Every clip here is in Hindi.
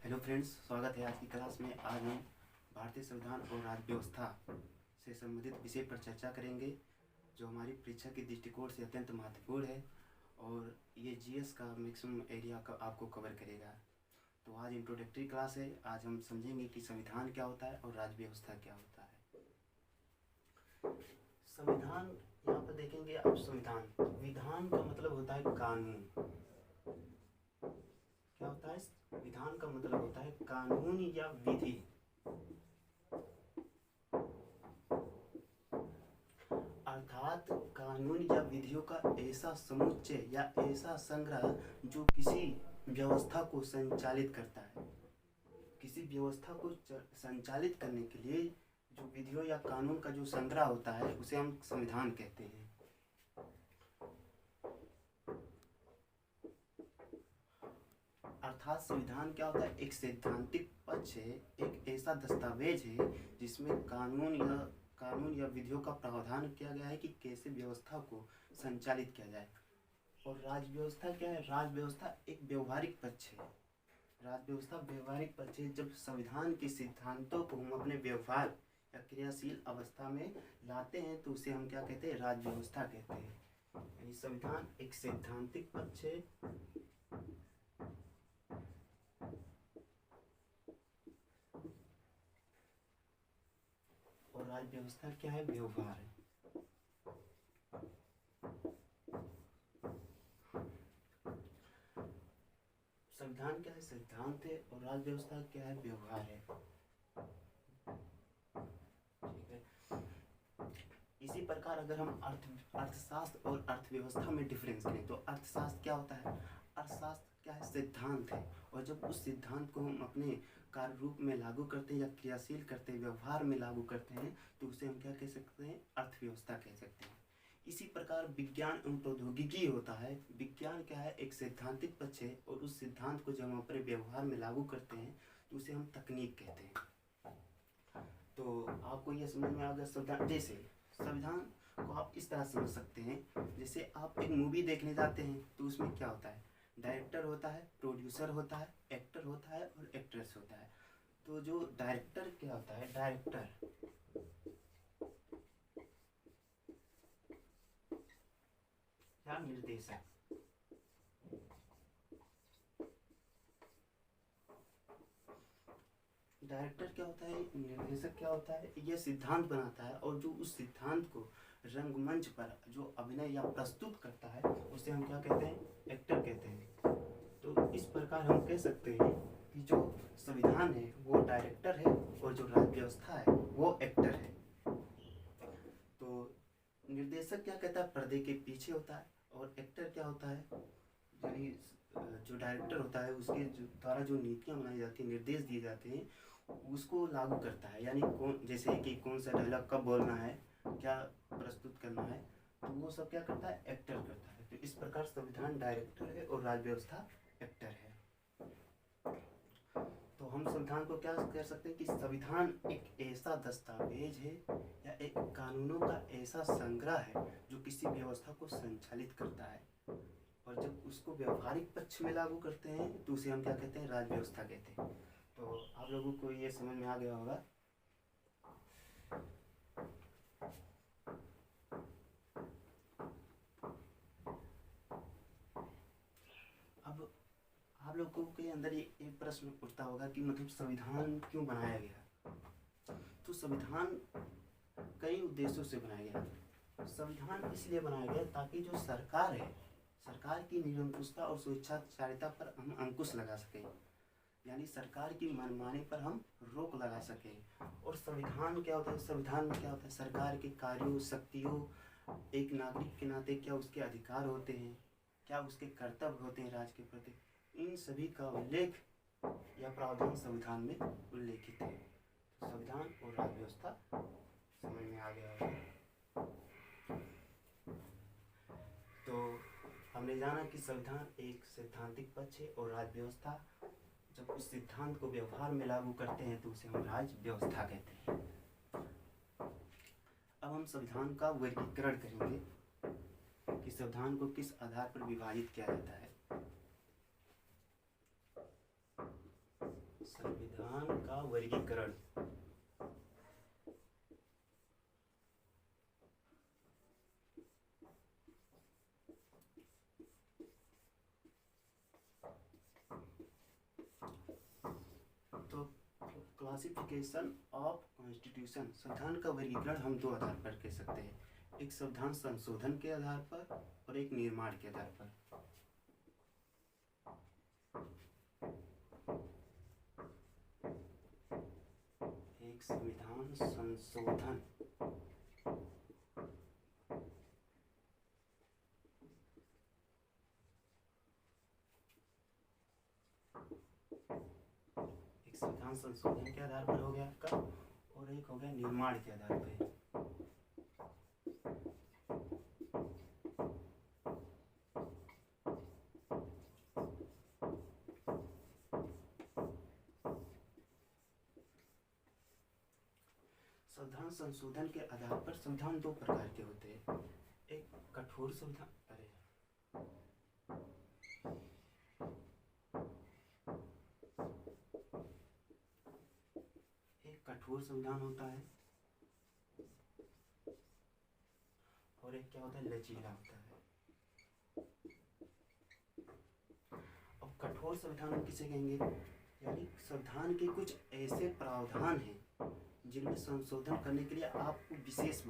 हेलो फ्रेंड्स, स्वागत है आज की क्लास में। आज हम भारतीय संविधान और राज्य व्यवस्था से संबंधित विषय पर चर्चा करेंगे, जो हमारी परीक्षा के दृष्टिकोण से अत्यंत महत्वपूर्ण है और ये जीएस का मैक्सिमम एरिया का आपको कवर करेगा। तो आज इंट्रोडक्टरी क्लास है। आज हम समझेंगे कि संविधान क्या होता है और राज्य व्यवस्था क्या होता है। संविधान, यहाँ पर देखेंगे आप, संविधान, विधान का मतलब होता है कानून। क्या होता है? विधान का मतलब होता है कानून या विधि। अर्थात कानून या विधियों का ऐसा समुच्चय या ऐसा संग्रह जो किसी व्यवस्था को संचालित करता है। किसी व्यवस्था को संचालित करने के लिए जो विधियों या कानून का जो संग्रह होता है उसे हम संविधान कहते हैं। अर्थात संविधान क्या होता है? एक सैद्धांतिक पक्ष है, एक ऐसा दस्तावेज है जिसमें कानून या विधियों का प्रावधान किया गया है कि कैसे व्यवस्था को संचालित किया जाए। और राज्य व्यवस्था क्या है? राज्य व्यवस्था एक व्यवहारिक पक्ष है। राज्य व्यवस्था व्यवहारिक पक्ष है। जब संविधान के सिद्धांतों को हम अपने व्यवहार या क्रियाशील अवस्था में लाते हैं तो उसे हम क्या कहते हैं? राज्य व्यवस्था कहते हैं। यानी संविधान एक सैद्धांतिक पक्ष है और राज्य व्यवस्था क्या है? व्यवहार है। संविधान क्या है? सिद्धांत है और राज्य व्यवस्था क्या है? व्यवहार है। ठीक है। इसी प्रकार अगर हम अर्थशास्त्र और अर्थव्यवस्था में डिफरेंस करें तो अर्थशास्त्र क्या होता है? अर्थशास्त्र क्या है? सिद्धांत है। और जब उस सिद्धांत को हम अपने कार्य रूप में लागू करते हैं या क्रियाशील करते हैं, व्यवहार में लागू करते हैं, तो उसे हम क्या कह सकते हैं? अर्थव्यवस्था कह सकते हैं। इसी प्रकार विज्ञान एवं प्रौद्योगिकी होता है। विज्ञान क्या है? एक सैद्धांतिक पक्ष है और उस सिद्धांत को जब हम अपने व्यवहार में लागू करते हैं तो उसे हम तकनीक कहते हैं। तो आपको यह समझ में आ गया संविधान। जैसे संविधान को आप इस तरह समझ सकते हैं, जैसे आप एक मूवी देखने जाते हैं तो उसमें क्या होता है? डायरेक्टर होता है, प्रोड्यूसर होता है, एक्टर होता है और एक्ट्रेस होता है। तो जो डायरेक्टर क्या होता है? डायरेक्टर या निर्देशक। डायरेक्टर क्या होता है? निर्देशक क्या होता है? यह सिद्धांत बनाता है और जो उस सिद्धांत को रंगमंच पर जो अभिनय या प्रस्तुत करता है उसे हम क्या कहते हैं? एक्टर कहते हैं। तो इस प्रकार हम कह सकते हैं कि जो संविधान है वो डायरेक्टर है और जो राज्य व्यवस्था है वो एक्टर है। तो निर्देशक क्या कहता है? पर्दे के पीछे होता है। और एक्टर क्या होता है? यानी जो डायरेक्टर होता है उसके द्वारा जो नीतियाँ बनाई जाती हैं, निर्देश दिए जाते हैं, उसको लागू करता है। यानी कौन, जैसे कि कौन सा डायलॉग कब बोलना है, क्या प्रस्तुत करना है, तो वो सब क्या करता है? एक्टर करता है। तो इस प्रकार संविधान डायरेक्टर है और राज्य व्यवस्था एक्टर है। तो हम संविधान को क्या कह सकते हैं कि संविधान एक ऐसा दस्तावेज है या एक कानूनों का ऐसा संग्रह है जो किसी व्यवस्था को संचालित करता है। और जब उसको व्यवहारिक पक्ष में लागू करते हैं तो उसे हम क्या कहते हैं? राज्य व्यवस्था कहते हैं। तो आप लोगों को ये समझ में आ गया होगा। अब आप लोगों के अंदर ये एक प्रश्न उठता होगा कि मतलब संविधान क्यों बनाया गया? तो संविधान कई उद्देश्यों से बनाया गया। संविधान इसलिए बनाया गया ताकि जो सरकार है, सरकार की निरंकुशता और स्वेच्छाचारिता पर हम अंकुश लगा सकें। यानी सरकार की मनमानी पर हम रोक लगा सकें। और संविधान क्या होता है? संविधान में क्या होता है? सरकार के कार्यों, शक्तियों, एक नागरिक के नाते क्या उसके अधिकार होते हैं, क्या उसके कर्तव्य होते हैं राज्य के प्रति, इन सभी का उल्लेख या प्रावधान संविधान में उल्लेखित है। तो संविधान और राज्य व्यवस्था समझ में आ गया होगा। तो हमने जाना कि संविधान एक सैद्धांतिक पक्ष है और राज्य व्यवस्था जब उस सिद्धांत को व्यवहार में लागू करते हैं तो उसे हम राज्य व्यवस्था कहते हैं। अब हम संविधान का वर्गीकरण करेंगे कि संविधान को किस आधार पर विभाजित किया जाता है। संविधान का वर्गीकरण। तो क्लासिफिकेशन ऑफ कॉन्स्टिट्यूशन, संविधान का वर्गीकरण हम दो आधार पर कर सकते हैं, एक संविधान संशोधन के आधार पर और एक निर्माण के आधार पर। एक संविधान संशोधन संशोधन के आधार पर हो गया आपका, और एक हो गया निर्माण के आधार पर। संविधान संशोधन के आधार पर संविधान दो प्रकार के होते हैं, एक कठोर संविधान, कठोर संविधान होता है और एक क्या होता है, लचीला होता है। अब कठोर संविधान हम किसे कहेंगे, यानी संविधान के कुछ ऐसे प्रावधान हैं जिनमें संशोधन करने के लिए आपको विशेष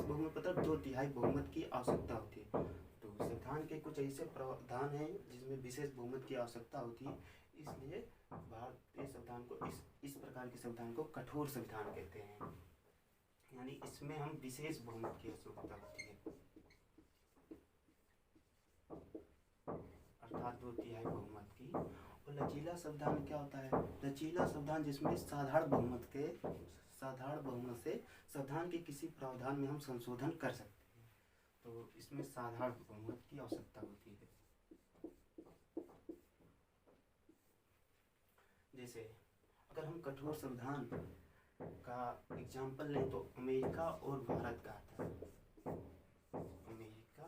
बहुमत मतलब 2/3 बहुमत की आवश्यकता होती है। तो संविधान के कुछ ऐसे प्रावधान हैं जिसमें विशेष बहुमत की आवश्यकता होती है, इसलिए भारतीय संविधान को इस प्रकार के संविधान को कठोर संविधान कहते हैं, यानी इसमें हम विशेष बहुमत की आवश्यकता होती है, अर्थात 2/3 बहुमत की। और लचीला संविधान क्या होता है, लचीला संविधान जिसमें साधारण बहुमत से संविधान के किसी प्रावधान में हम संशोधन कर सकते हैं, तो इसमें साधारण बहुमत की आवश्यकता होती है। जैसे अगर हम कठोर संविधान का एग्जाम्पल लें तो अमेरिका और भारत का आता है, अमेरिका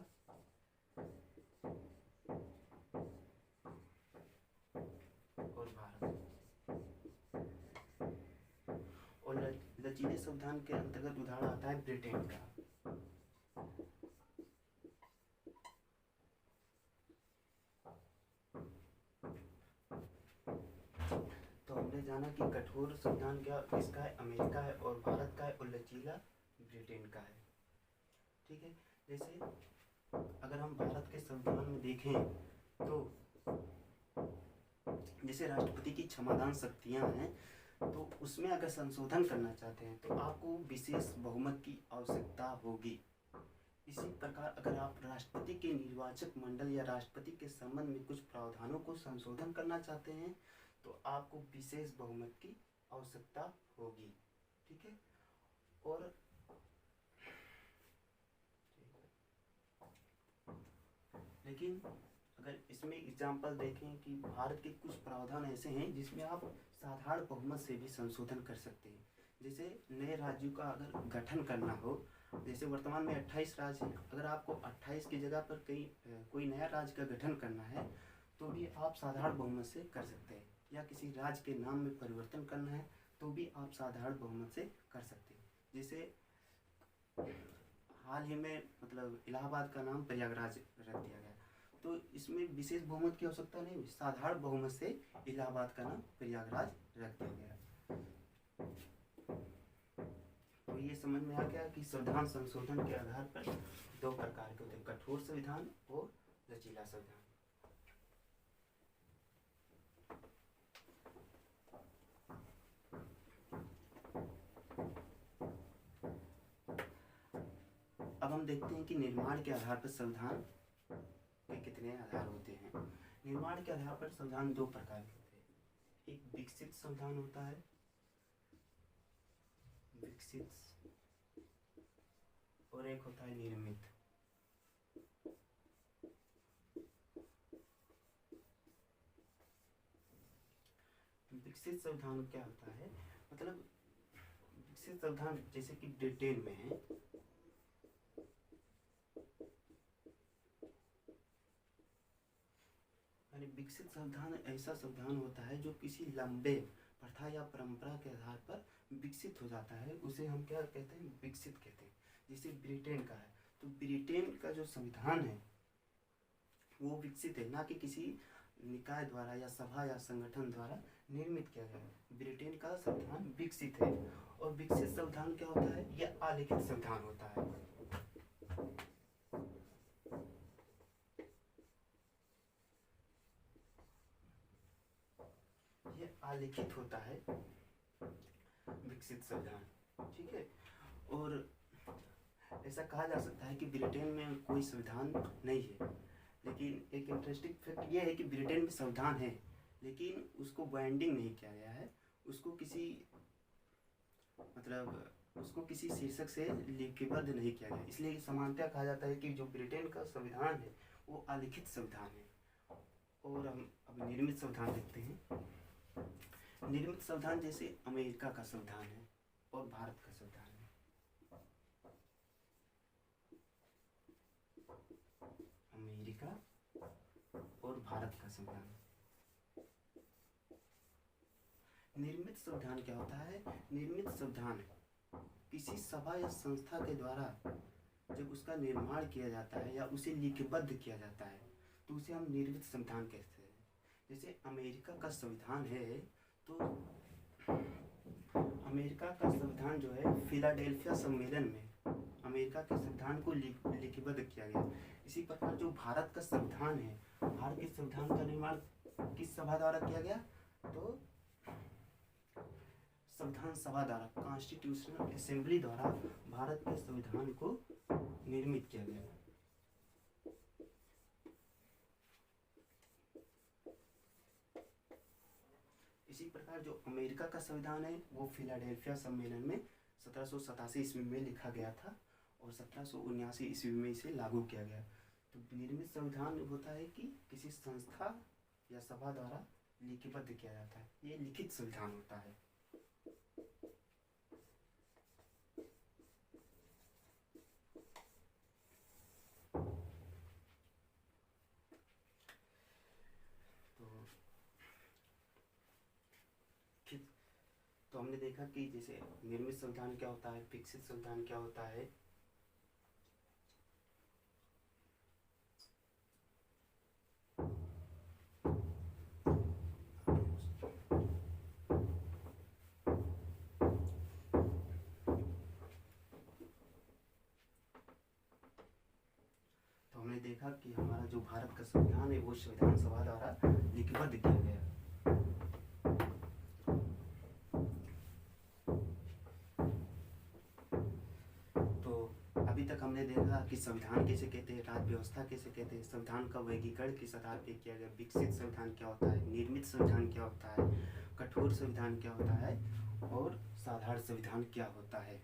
और भारत। और लचीले संविधान के अंतर्गत उदाहरण आता है ब्रिटेन का। जाना कि कठोर संविधान क्या किसका है, अमेरिका है, और भारत का है, और लचीला ब्रिटेन का है। ठीक है, जैसे अगर हम भारत के संविधान में देखें तो जैसे राष्ट्रपति की क्षमादान शक्तियां हैं, तो उसमें अगर संशोधन करना चाहते हैं तो आपको विशेष बहुमत की आवश्यकता होगी। इसी प्रकार अगर आप राष्ट्रपति के निर्वाचक मंडल या राष्ट्रपति के संबंध में कुछ प्रावधानों को संशोधन करना चाहते हैं तो आपको विशेष बहुमत की आवश्यकता होगी। ठीक है, और लेकिन अगर इसमें एग्जाम्पल देखें कि भारत के कुछ प्रावधान ऐसे हैं जिसमें आप साधारण बहुमत से भी संशोधन कर सकते हैं। जैसे नए राज्यों का अगर गठन करना हो, जैसे वर्तमान में 28 राज्य हैं, अगर आपको 28 की जगह पर कोई नया राज्य का गठन करना है तो भी आप साधारण बहुमत से कर सकते हैं, या किसी राज्य के नाम में परिवर्तन करना है तो भी आप साधारण बहुमत से कर सकते हैं। जैसे हाल ही में मतलब इलाहाबाद का नाम प्रयागराज रख दिया गया, तो इसमें विशेष बहुमत की आवश्यकता नहीं, साधारण बहुमत से इलाहाबाद का नाम प्रयागराज रख दिया गया। तो ये समझ में आ गया कि संविधान संशोधन के आधार पर दो प्रकार के होते हैं, कठोर संविधान और लचीला संविधान। अब हम देखते हैं कि निर्माण के आधार पर संविधान के कितने आधार होते हैं। निर्माण के आधार पर संविधान दो प्रकार के होते हैं, एक विकसित संविधान होता है, विकसित, और एक होता है निर्मित। विकसित संविधान क्या होता है, मतलब विकसित संविधान जैसे कि ब्रिटेन में है, यानी विकसित संविधान ऐसा संविधान होता है जो किसी लंबे प्रथा या परंपरा के आधार पर विकसित हो जाता है, उसे हम क्या कहते हैं, विकसित कहते हैं। जैसे ब्रिटेन का है, तो ब्रिटेन का जो संविधान है वो विकसित है, ना कि किसी निकाय द्वारा या सभा या संगठन द्वारा निर्मित किया गया है। ब्रिटेन का संविधान विकसित है। और विकसित संविधान क्या होता है, यह आलिखित संविधान होता है। ये आलिखित होता है विकसित संविधान, ठीक है। और ऐसा कहा जा सकता है कि ब्रिटेन में कोई संविधान नहीं है, लेकिन एक इंटरेस्टिंग फैक्ट ये है कि ब्रिटेन में संविधान है, लेकिन उसको बाइंडिंग नहीं किया गया है, उसको किसी शीर्षक से लिपिबद्ध नहीं किया गया, इसलिए समानतः कहा जाता है कि जो ब्रिटेन का संविधान है वो अलिखित संविधान है। और हम अब निर्मित संविधान देखते हैं। निर्मित संविधान जैसे अमेरिका का संविधान है और भारत का संविधान है। अमेरिका और भारत का संविधान। निर्मित संविधान क्या होता है, निर्मित संविधान किसी सभा या संस्था के द्वारा जब उसका निर्माण किया जाता है या उसे लिपिबद्ध किया जाता है तो उसे हम निर्मित संविधान कहते हैं। जैसे अमेरिका का संविधान है, तो अमेरिका का संविधान जो है फिलाडेल्फिया सम्मेलन में अमेरिका के संविधान को लिपिबद्ध किया गया। इसी प्रकार जो भारत का संविधान है, भारत के संविधान का निर्माण किस सभा द्वारा किया गया, तो संविधान सभा द्वारा, कॉन्स्टिट्यूशनल असेंबली द्वारा भारत के संविधान को निर्मित किया गया। इसी प्रकार जो अमेरिका का संविधान है वो फिलाडेल्फिया सम्मेलन में 1787 ईस्वी में लिखा गया था और 1779 ईस्वी में इसे लागू किया गया। तो निर्मित संविधान होता है कि किसी संस्था या सभा द्वारा लिपिबद्ध किया जाता है, ये लिखित संविधान होता है। तो हमने देखा कि जैसे निर्मित संविधान क्या होता है, विकसित संविधान क्या होता है। तो हमने देखा कि हमारा जो भारत का संविधान है वो संविधान सभा द्वारा लिपिबद्ध किया गया। अभी तक हमने देखा कि संविधान कैसे कहते हैं, राज्य व्यवस्था कैसे कहते हैं, संविधान का वर्गीकरण किस आधार पर किया गया, विकसित संविधान क्या होता है, निर्मित संविधान क्या होता है, कठोर संविधान क्या होता है और साधारण संविधान क्या होता है।